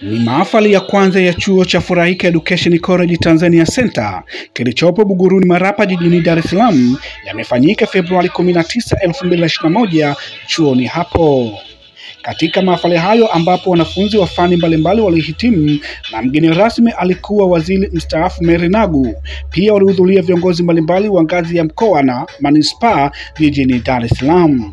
Ni mahafali ya kwanza ya chuo cha Furahika Education College Tanzania Center kilichopo Buguruni Marapa jijini Dar es Salaam yamefanyika Februari 19, 2021 chuoni hapo. Katika mahafali hayo ambapo wanafunzi wa fani mbalimbali walihitimu na mgeni rasmi alikuwa waziri mstaafu Mary Nagu. Pia walihudhuria viongozi mbalimbali wa ngazi ya mkoa na manispaa jijini Dar es Salaam.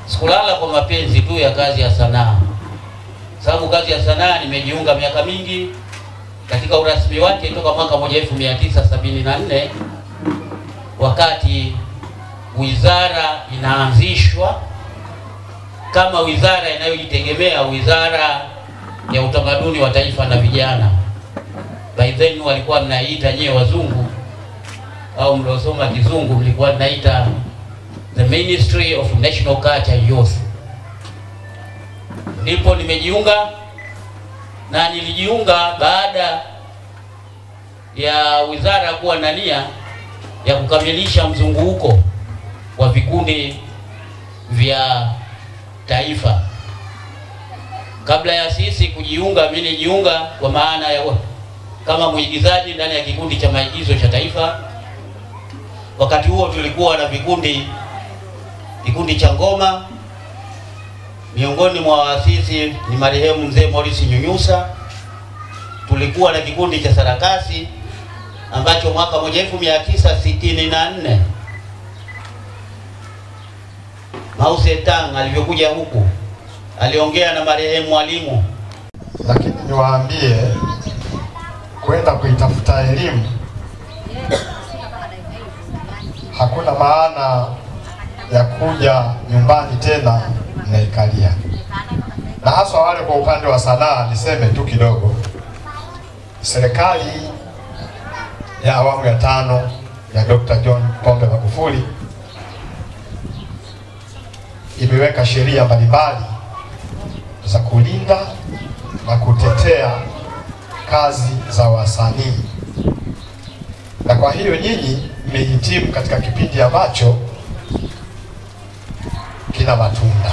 Sikulala kwa mapenzi tu ya kazi ya sanaa. Sababu kazi ya sanaa nimejiunga miaka mingi katika urasmi wake toka mwaka 1974 wakati wizara inaanzishwa kama wizara inayojitegemea, Wizara ya Utamaduni wa Taifa na Vijana. By then walikuwa mnaita nyewe wazungu au mliosoma kizungu mlikuwa mnaita the Ministry of National Culture and Youth. Ndipo nimejiunga, na nilijiunga baada ya wizara kuwa na nia ya kukamilisha mzunguko wa vikundi vya taifa. Kabla ya sisi kujiunga, mimi nilijiunga kwa maana ya kama mwigizaji ndani ya kikundi cha maigizo cha taifa. Wakati huo tulikuwa na vikundi cha ngoma. Miongoni mwa waasisi ni marehemu mzee Morris Nyunyusa. Tulikuwa na kikundi cha sarakasi ambacho mwaka 1964 Mao Zedong alivyokuja huku aliongea na marehemu Mwalimu. Lakini niwaambie kwenda kuitafuta elimu hakuna maana ya kuja nyumbani tena mnaikalia. Na hasa wale kwa upande wa sanaa, niseme tu kidogo, serikali ya awamu ya 5 ya Dr. John Pombe Magufuli imeweka sheria mbalimbali za kulinda na kutetea kazi za wasanii. Na kwa hiyo nyinyi mmehitimu katika kipindi ambacho kina matunda.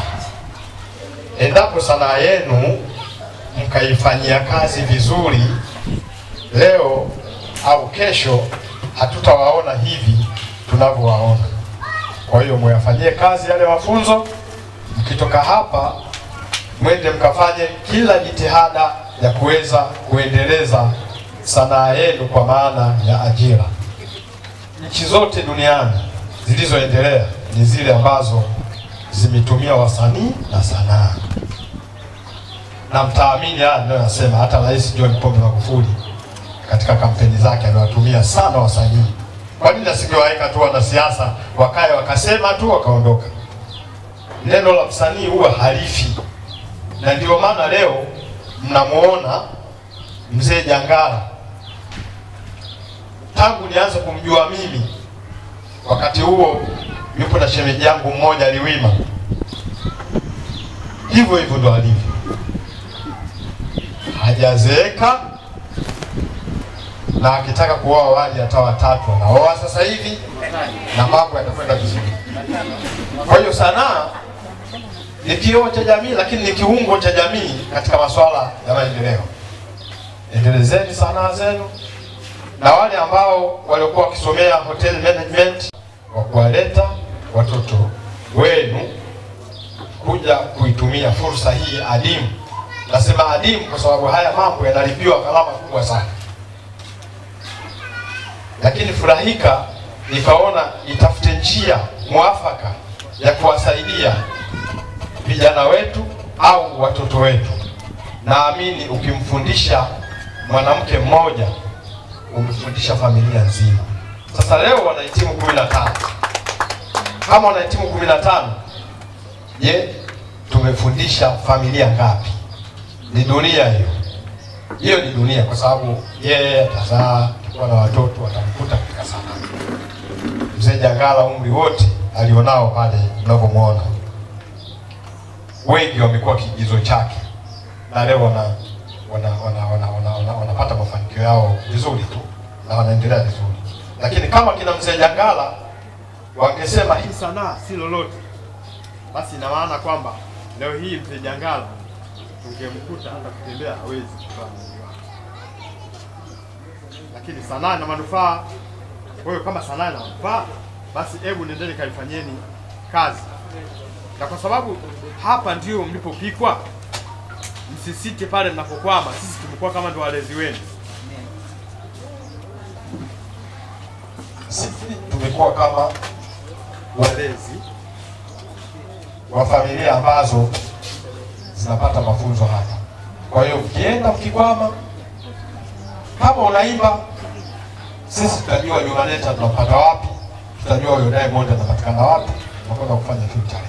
Endapo sanaa yenu mkaifanyia kazi vizuri, leo au kesho hatutawaona hivi tunavyowaona. Kwa hiyo mwafanyie kazi yale mafunzo, mkitoka hapa mwende mkafanye kila jitihada ya kuweza kuendeleza sanaa yenu kwa maana ya ajira. Nchi zote duniani zilizoendelea ni zile ambazo zimetumia wasanii na sanaa. Na mtaamini haya ndio nasema, hata Rais John Pombe Magufuli katika kampeni zake aliwatumia sana wasanii. Kwa nini asingewaweka tu wanasiasa wakae wakasema tu wakaondoka? Neno la msanii huwa halifi. Na ndio maana leo mnamuona mzee Jangala. Tangu nianze kumjua mimi, wakati huo yupo na shemeji yangu mmoja Liwima. Hivyo hivyo ndo alivyo. Hajazeeka, na akitaka kuoa wali hata watatu anaoa sasa hivi na mambo yatakwenda vizuri. Kwa hiyo sanaa ni kioo cha jamii, lakini ni kiungo cha jamii katika masuala ya maendeleo. Endelezeni sanaa zenu, na wale ambao walikuwa wakisomea hotel management wa kuwaleta watoto wenu kuja kuitumia fursa hii adimu. Nasema adimu kwa sababu haya mambo yanalipiwa gharama kubwa sana. Lakini Furahika ikaona itafute njia mwafaka ya kuwasaidia vijana wetu au watoto wetu. Naamini ukimfundisha mwanamke mmoja umefundisha familia nzima. Sasa leo wanahitimu 15. Kama wanahitimu 15, je, tumefundisha familia ngapi? Ni dunia hiyo. Hiyo ni dunia, kwa sababu yeye atazaa, kwa na watoto watamkuta katika sana. Mzee Jangala umri wote alionao pale mnapomuona, wengi wamekuwa kiigizo chake, na leo wanapata mafanikio yao vizuri tu na wanaendelea vizuri. Lakini kama kina mzee Jangala wangesema hii sanaa si lolote, basi ina maana kwamba leo hii mzee Jangala tungemkuta hata kutembea hawezi kufanya. Lakini sanaa ina manufaa. Kwa hiyo kama sanaa ina manufaa, basi hebu nendeni kaifanyeni kazi. Na kwa sababu hapa ndio mlipopikwa, msisite pale mnapokwama. Sisi tumekuwa kama ndio walezi wenu. Sisi tumekuwa kama walezi wa familia ambazo zinapata mafunzo hapa. Kwa hiyo ukienda mkikwama, kama unaimba, sisi tutajua Jumaneta tunapata wapi, tutajua huyo Diamond anapatikana wapi, tunakwenda kufanya feature.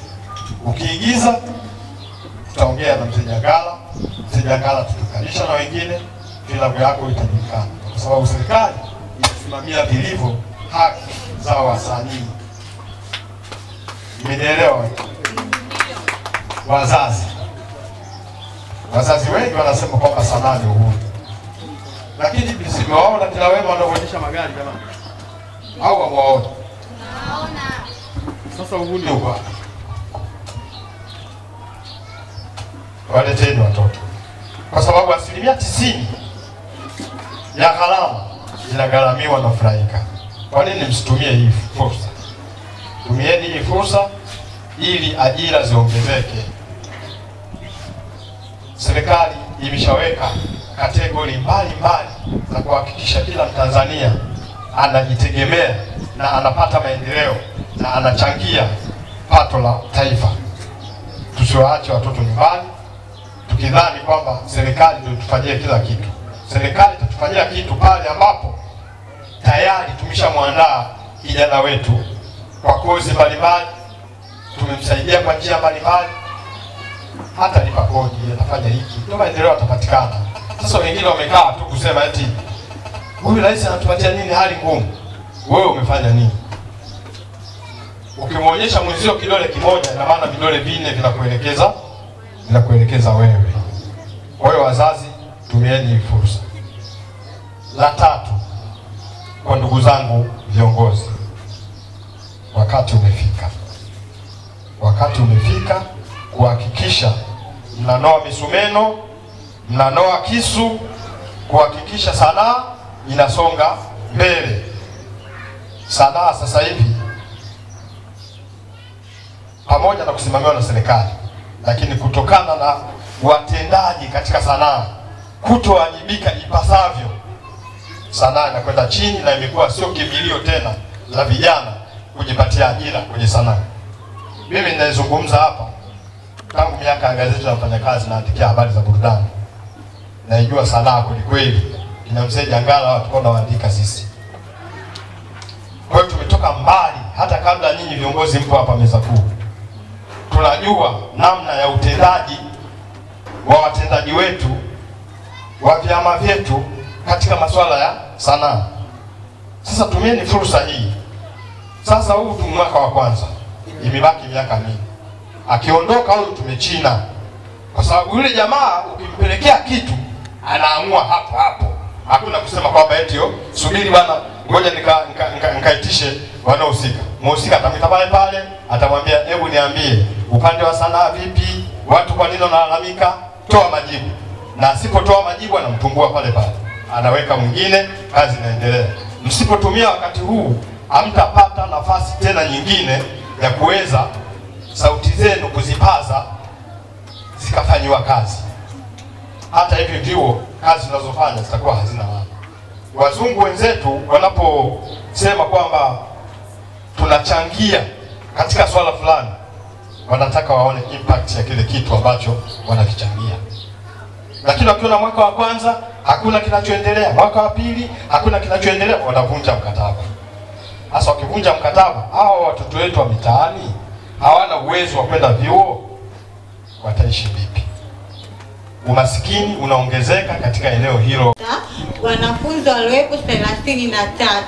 Ukiigiza, tutaongea na mzee Jangala, mzee Jangala tutakalisha na wengine, filamu yako itajulikana. Kwa sababu serikali inasimamia vilivyo haki za wasanii. Mmenielewa? Wazazi wengi wanasema kwamba sanaa ni uhuru. Lakini msimewaona kila wema wanaoendesha magari jamani? Au wamewaona? Naona. Sasa uhuru ni upi? Waleteni watoto. Kwa sababu 90% ya gharama inagharamiwa na Furaika. Kwa nini msitumie hii fursa? Tumieni hii fursa ili ajira ziongezeke. Serikali imeshaweka kategori mbalimbali za kuhakikisha kila Mtanzania anajitegemea na anapata maendeleo na anachangia pato la taifa. Tusiwaache watoto nyumbani tukidhani kwamba serikali ndio itufanyie kila kitu. Serikali itatufanyia kitu pale ambapo tayari tumeshamwandaa kijana wetu kwa kozi mbalimbali, tumemsaidia kwa njia mbalimbali, hata lipa kodi, atafanya hiki, ndio maendeleo yatapatikana. Sasa wengine wamekaa tu kusema eti huyu rais anatupatia nini hali ngumu. Wewe umefanya nini? Ukimwonyesha mwenzio kidole kimoja, ina maana vidole vinne vinakuelekeza wewe. Kwa hiyo wazazi, tumieni fursa. La tatu, kwa ndugu zangu viongozi, wakati umefika kuhakikisha mnanoa misumeno, mnanoa kisu, kuhakikisha sanaa inasonga mbele. Sanaa sasa hivi pamoja na kusimamiwa na serikali, lakini kutokana na watendaji katika sanaa kutowajibika ipasavyo, sanaa inakwenda chini na imekuwa sio kimbilio tena la vijana kujipatia ajira kwenye sanaa. Mimi ninazungumza hapa tangu miaka ya gazeti la Mfanyakazi, naandikia habari za burudani. Naijua sanaa kweli. Ina mzee Jangala watu kwa naandika sisi. Kwa hiyo tumetoka mbali hata kabla nyinyi viongozi mpo hapa meza kuu. Tunajua namna ya utendaji wa watendaji wetu wa vyama vyetu katika masuala ya sanaa. Sasa tumieni fursa hii. Sasa huu tu mwaka wa kwanza, imebaki miaka mingi. Akiondoka huyu tumechina. Kwa sababu yule jamaa ukimpelekea kitu anaamua hapo. Hakuna kusema kwamba eti subiri bwana, ngoja nikaitishe wanaohusika. Mhusika atamita pale, atamwambia hebu niambie upande wa sanaa vipi? Watu kwa nini wanalalamika? Toa majibu. Na asipotoa majibu anamtungua pale. Anaweka mwingine, kazi inaendelea. Msipotumia wakati huu, hamtapata nafasi tena nyingine ya kuweza sauti zenu kuzipaza zikafanywa kazi. Hata hivi ndio kazi tunazofanya zitakuwa hazina maana. Wazungu wenzetu wanaposema kwamba tunachangia katika swala fulani, wanataka waone impact ya kile kitu ambacho wanakichangia. Lakini wakiona mwaka wa kwanza hakuna kinachoendelea. Mwaka wa pili hakuna kinachoendelea, wanavunja mkataba. Sasa wakivunja mkataba, hao watoto wetu wa mitaani hawana uwezo wa kwenda vyuo, wataishi vipi? Umasikini unaongezeka katika eneo hilo. Wanafunzi waliopo 33.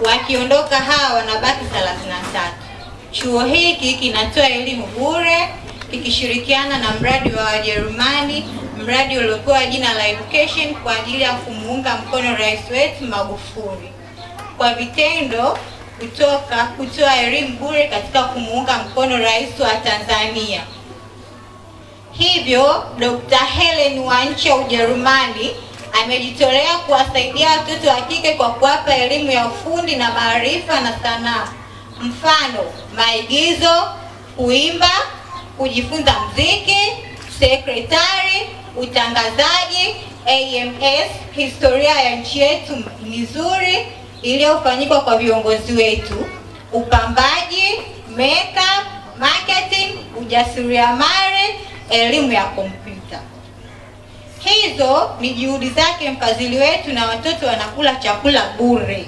Wakiondoka hawa wanabaki 33. Chuo hiki kinatoa elimu bure kikishirikiana na mradi wa Wajerumani, mradi uliopewa jina la Education kwa ajili ya kumuunga mkono Rais wetu Magufuli. Kwa vitendo kutoa elimu bure katika kumuunga mkono Rais wa Tanzania. Hivyo Dr. Helen wa nchi ya Ujerumani amejitolea kuwasaidia watoto wa kike kwa kuwapa elimu ya ufundi na maarifa na sanaa. Mfano, maigizo, kuimba, kujifunza muziki, sekretari, utangazaji, AMS, historia ya nchi yetu nzuri iliyofanyika kwa viongozi wetu, upambaji, makeup, marketing, ujasiriamali, elimu ya kompyuta. Hizo ni juhudi zake mfadhili wetu na watoto wanakula chakula bure.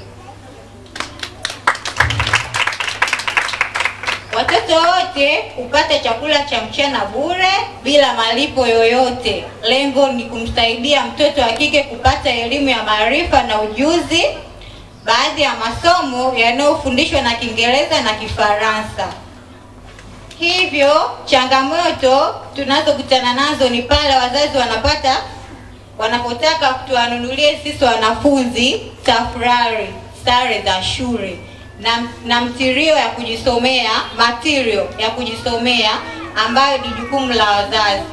Watoto wote hupata chakula cha mchana bure bila malipo yoyote. Lengo ni kumsaidia mtoto wa kike kupata elimu ya maarifa na ujuzi. Baadhi ya masomo yanayofundishwa na Kiingereza na Kifaransa. Hivyo changamoto tunazokutana nazo ni pale wazazi wanapotaka tuwanunulie sisi wanafunzi tafrari, sare za shule na material ya kujisomea ambayo ni jukumu la wazazi.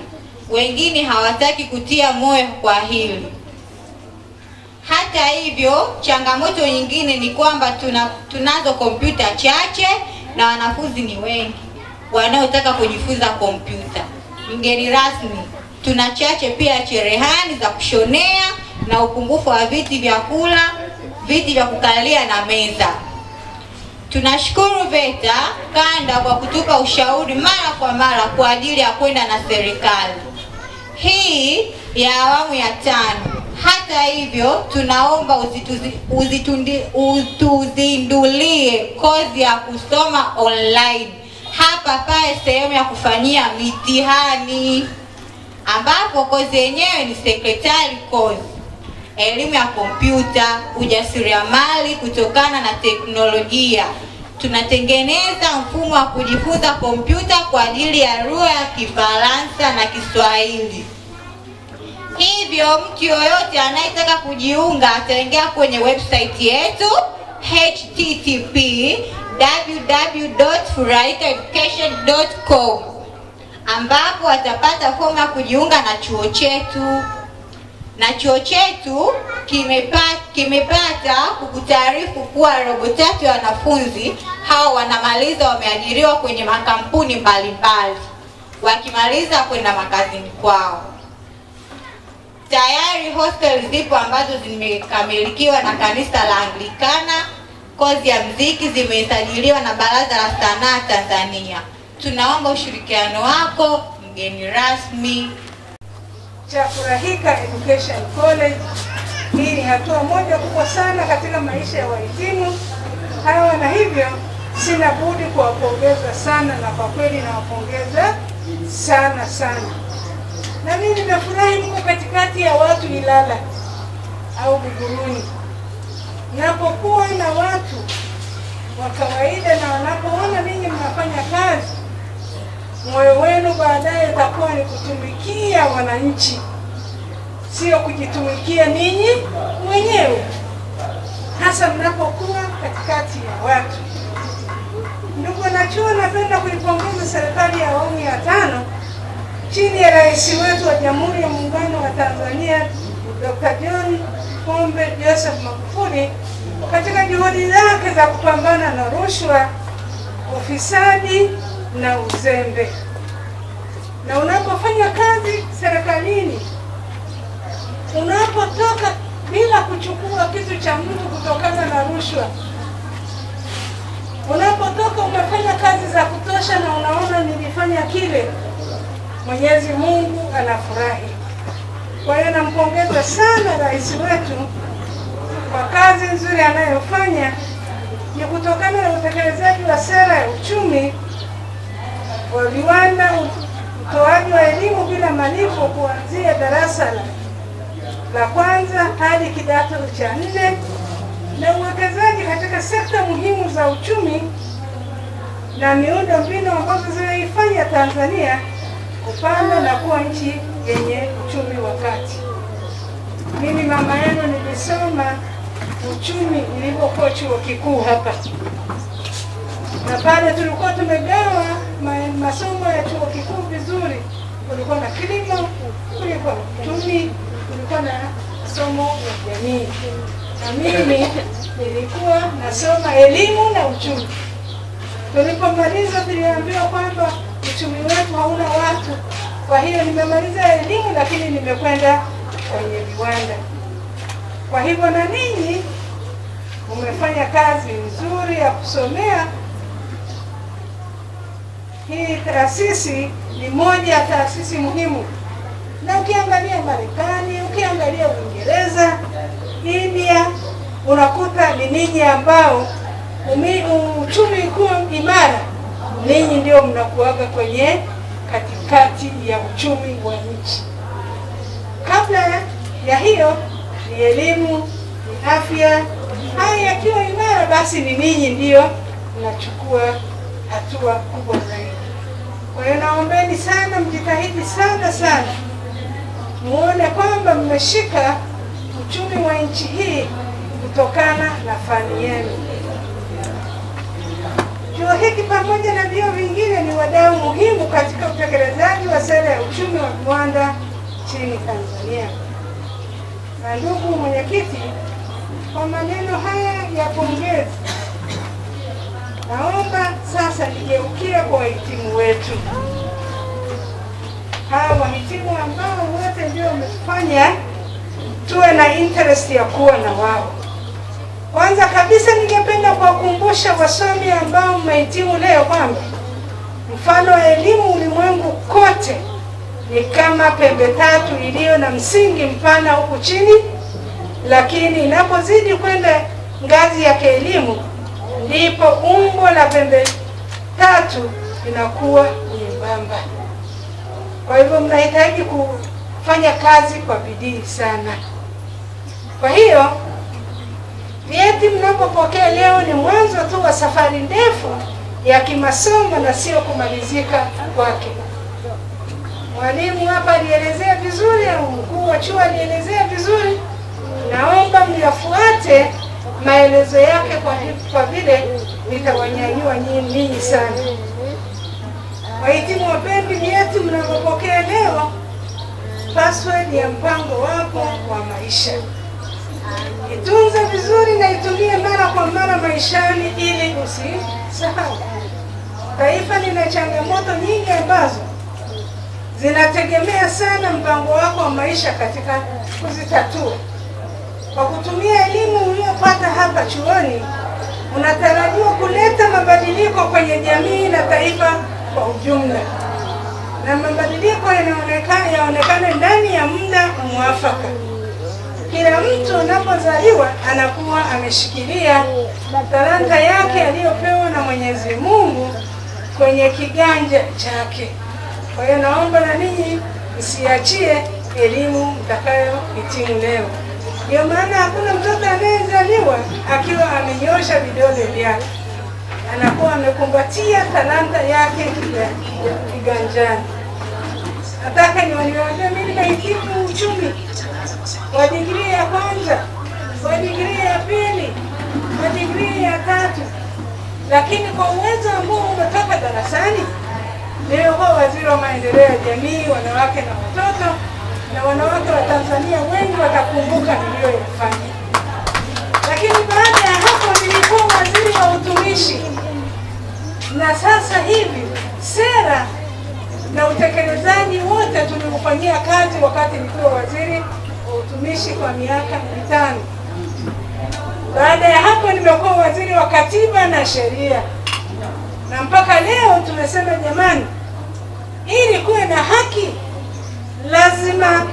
Wengine hawataki kutia moyo kwa hili. Hata hivyo, changamoto nyingine ni kwamba tunazo kompyuta chache na wanafunzi ni wengi wanaotaka kujifunza kompyuta. Mgeni rasmi, tuna chache pia cherehani za kushonea na upungufu wa viti vya kula, viti vya kukalia na meza. Tunashukuru VETA kanda kwa kutupa ushauri mara kwa mara kwa ajili ya kwenda na serikali hii ya awamu ya 5. Hata hivyo, tunaomba utuzindulie kozi ya kusoma online hapa pale sehemu ya kufanyia mitihani, ambapo kozi yenyewe ni secretary course, elimu ya kompyuta, ujasiriamali kutokana na teknolojia. Tunatengeneza mfumo wa kujifunza kompyuta kwa ajili ya lugha ya Kifaransa na Kiswahili. Hivyo mtu yoyote anayetaka kujiunga ataingia kwenye website yetu http://www.furahikaeducation.com ambapo atapata fomu ya kujiunga na chuo chetu. Na chuo chetu kimepata kukutaarifu kuwa robo 3 ya wanafunzi hao wanamaliza wameajiriwa kwenye makampuni mbalimbali, wakimaliza kwenda makazini kwao. Tayari hostel zipo ambazo zimekamilikiwa na kanisa la Anglikana. Kozi ya muziki zimesajiliwa na Baraza la Sanaa Tanzania. Tunaomba ushirikiano wako mgeni rasmi. Cha Furahika Education College, hii ni hatua moja kubwa sana katika maisha ya wahitimu hawa, na hivyo sina budi kuwapongeza sana, na kwa kweli nawapongeza sana sana. Na mimi nimefurahi niko katikati ya watu Ilala au Buguruni. Napokuwa na watu wa kawaida na wanapoona ninyi mnafanya kazi, moyo wenu baadaye utakuwa ni kutumikia wananchi, sio kujitumikia ninyi mwenyewe, hasa mnapokuwa katikati ya watu. Ndugu wanachuo, napenda kuipongeza serikali ya awamu ya 5 chini ya Rais wetu wa Jamhuri ya Muungano wa Tanzania Dr. John Pombe Joseph Magufuli katika juhudi zake za kupambana na rushwa, ufisadi na uzembe. Na unapofanya kazi serikalini, unapotoka bila kuchukua kitu cha mtu kutokana na rushwa, unapotoka umefanya kazi za kutosha na unaona nilifanya kile, Mwenyezi Mungu anafurahi. Kwa hiyo nampongeza sana rais wetu kwa kazi nzuri anayofanya. Ni kutokana na utekelezaji wa sera ya uchumi wa viwanda, utoaji wa elimu bila malipo kuanzia darasa la kwanza hadi kidato cha 4 na uwekezaji katika sekta muhimu za uchumi na miundo mbinu ambazo zinaifanya Tanzania kupanda na kuwa nchi yenye uchumi wa kati. Mimi mama yenu nilisoma uchumi nilipokuwa chuo kikuu hapa, na pale tulikuwa tumegawa masomo ya chuo kikuu vizuri. Kulikuwa na kilimo, kulikuwa na uchumi, kulikuwa na somo la jamii, na mimi nilikuwa nasoma elimu na uchumi. Tulipomaliza tuliambiwa kwamba uchumi wetu hauna watu, kwa hiyo nimemaliza elimu lakini nimekwenda kwenye viwanda. Kwa hivyo na ninyi umefanya kazi nzuri ya kusomea. Hii taasisi ni moja ya taasisi muhimu, na ukiangalia Marekani, ukiangalia Uingereza, India, unakuta ni ninyi ambao uchumi kuwa imara, ninyi ndio mnakuaga kwenye katikati ya uchumi wa nchi. Kabla ya hiyo ni elimu, ni afya. Haya yakiwa imara, basi ni ninyi ndio mnachukua hatua kubwa zaidi. Kwa hiyo naombeni sana, mjitahidi sana muone kwamba mmeshika uchumi wa nchi hii kutokana na fani yenu. Chuo hiki pamoja na vyuo vingine ni wadau muhimu katika utekelezaji wa sera ya uchumi wa viwanda nchini Tanzania. Na ndugu mwenyekiti, kwa maneno haya ya pongezi, naomba sasa nigeukie kwa wahitimu wetu. Hawa wahitimu ambao wote ndio wamefanya tuwe na interest ya kuwa na wao. Kwanza kabisa ningependa kuwakumbusha wasomi ambao mmehitimu leo kwamba mfano wa elimu ulimwengu kote ni kama pembe tatu iliyo na msingi mpana huku chini, lakini inapozidi kwenda ngazi ya kielimu ndipo umbo la pembe tatu linakuwa nyembamba. Kwa hivyo mnahitaji kufanya kazi kwa bidii sana. Kwa hiyo vyeti mnapopokea leo ni mwanzo tu wa safari ndefu ya kimasomo na sio kumalizika kwake. Mwalimu hapa alielezea vizuri, au mkuu wa chuo alielezea vizuri. Naomba myafuate maelezo yake kwa vile nitawanyanyua nyinyi sana. Wahitimu wapendi, vyeti mnapopokea leo password ya mpango wako wa maisha. Itunze vizuri na itumie mara kwa mara maishani ili usisahau. Taifa lina changamoto nyingi ambazo zinategemea sana mpango wako wa maisha katika kuzitatua. Kwa kutumia elimu uliyopata hapa chuoni, unatarajiwa kuleta mabadiliko kwenye jamii na taifa kwa ujumla. Na mabadiliko yaonekane ndani ya muda mwafaka. Kila mtu anapozaliwa anakuwa ameshikilia talanta yake aliyopewa na Mwenyezi Mungu kwenye kiganja chake. Kwa hiyo naomba na ninyi msiachie elimu mtakayohitimu leo. Ndio maana hakuna mtoto anayezaliwa akiwa amenyosha vidole vyake. Anakuwa amekumbatia talanta yake kiganjani. Nataka niwaambie mimi nimehitimu uchumi wa digrii ya kwanza, wa digrii ya pili, wa digrii ya tatu. Lakini kwa uwezo ambao umetoka darasani, leo kwa waziri wa maendeleo ya jamii, wanawake na watoto, na wanawake wa Tanzania wengi watakumbuka niliyoyafanya. Lakini baada ya hapo nilikuwa waziri wa utumishi. Na sasa hivi sera na utekelezaji wote tuliufanyia kazi wakati nilikuwa waziri wa utumishi kwa miaka 5. Baada ya hapo nimekuwa waziri wa katiba na sheria. Na mpaka leo tumesema jamani, ili kuwe na haki lazima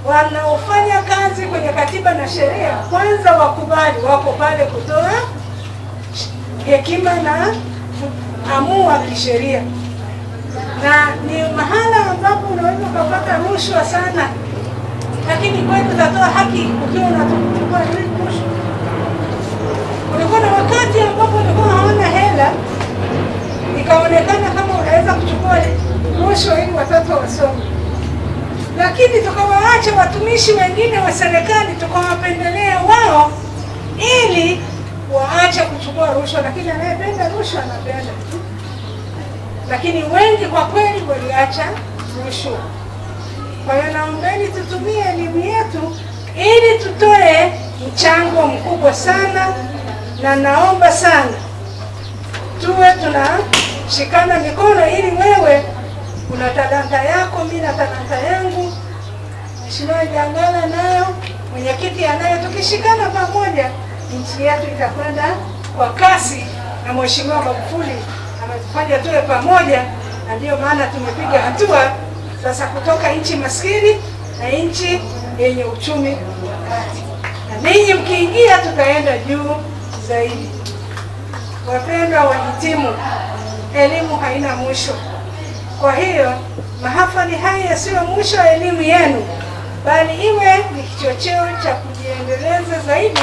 wanaofanya kazi kwenye katiba na sheria kwanza wakubali wako pale kutoa hekima na amua kisheria, na ni mahala ambapo unaweza kupata rushwa sana, lakini kweli utatoa haki ukiwa unachukua rushwa. Kulikuwa na wakati ambapo walikuwa hawana hela, ikaonekana kama unaweza kuchukua rushwa ili watoto wasome, lakini tukawaacha watumishi wengine wa serikali, tukawapendelea wao ili waache kuchukua rushwa, lakini anayependa rushwa anapenda. Lakini wengi kwa kweli waliacha rushwa. Kwa hiyo naombeni tutumie elimu yetu ili tutoe mchango mkubwa sana, na naomba sana tuwe tunashikana mikono, ili wewe una talanta yako, mimi na talanta yangu, Mheshimiwa Jangala nayo, mwenyekiti anayo, tukishikana pamoja nchi yetu itakwenda kwa kasi, na Mheshimiwa Magufuli ametufanya tuwe pamoja, na ndio maana tumepiga hatua sasa kutoka nchi maskini na nchi yenye uchumi kati. Na ninyi mkiingia tutaenda juu zaidi. Wapendwa wahitimu, elimu haina mwisho. Kwa hiyo mahafali haya sio mwisho wa elimu yenu, bali iwe ni kichocheo cha kujiendeleza zaidi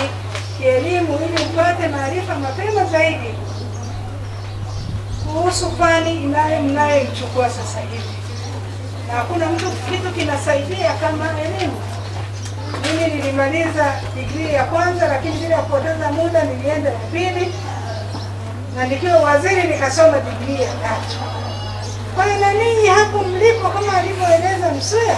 kielimu, ili mpate maarifa mapema zaidi kuhusu fani mnayoichukua sasa hivi. Na hakuna kitu kinasaidia kama elimu. Mimi nilimaliza degree ya kwanza, lakini bila kupoteza muda nilienda ya pili, na nikiwa waziri nikasoma degree ya 3. Kwa hiyo na ninyi hapo mlipo, kama alivyoeleza Msuya,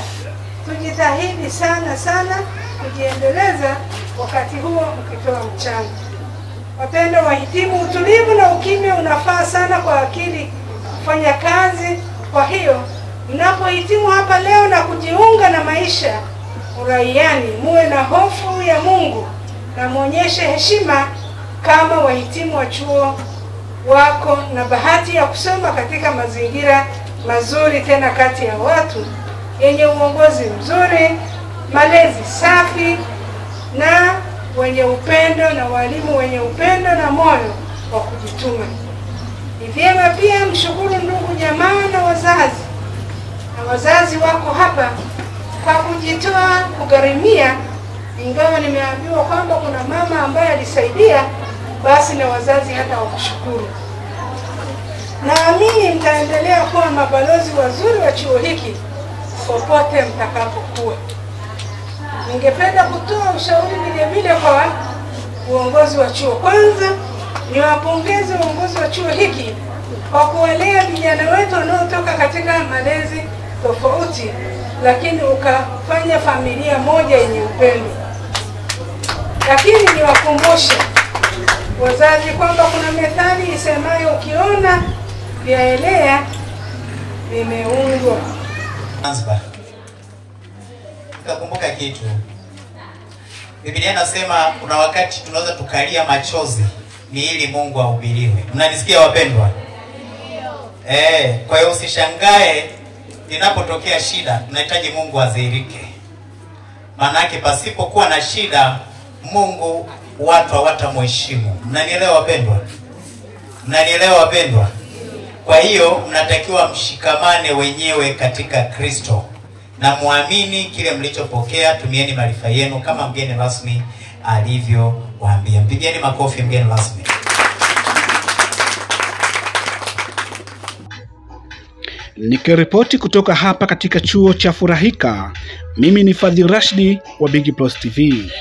tujitahidi sana sana kujiendeleza wakati huo ukitoa mchango. Wapendwa wahitimu, utulivu na ukimya unafaa sana kwa akili kufanya kazi. Kwa hiyo mnapohitimu hapa leo na kujiunga na maisha uraiani, muwe na hofu ya Mungu na muonyeshe heshima kama wahitimu wa chuo wako, na bahati ya kusoma katika mazingira mazuri, tena kati ya watu yenye uongozi mzuri, malezi safi na wenye upendo, na walimu wenye upendo na moyo wa kujituma. Ni vyema pia mshukuru ndugu jamaa na wazazi, na wazazi wako hapa kwa kujitoa kugharimia, ingawa nimeambiwa kwamba kuna mama ambaye alisaidia, basi na wazazi hata wakushukuru. Naamini mtaendelea kuwa mabalozi wazuri wa chuo hiki popote mtakapokuwa. Ningependa kutoa ushauri vile vile kwa uongozi wa chuo. Kwanza niwapongeze uongozi wa chuo hiki kwa kuwalea vijana wetu wanaotoka katika malezi tofauti, lakini ukafanya familia moja yenye upendo. Lakini niwakumbushe wazazi kwamba kuna methali isemayo, ukiona vyaelea vimeundwa. Nikakumbuka kitu. Biblia inasema kuna wakati tunaweza tukalia machozi ni ili Mungu ahubiriwe. Mnanisikia wapendwa? Kwa hiyo usishangae inapotokea shida, tunahitaji Mungu adhihirike. Maana yake pasipokuwa na shida, Mungu watu hawatamheshimu. Mnanielewa wapendwa? Mnanielewa wapendwa? Kwa hiyo mnatakiwa mshikamane wenyewe katika Kristo na muamini kile mlichopokea. Tumieni maarifa yenu kama mgeni rasmi alivyowaambia. Mpigieni makofi mgeni rasmi. Nikiripoti kutoka hapa katika chuo cha Furahika, mimi ni Fadhil Rashidi wa Big Plus TV.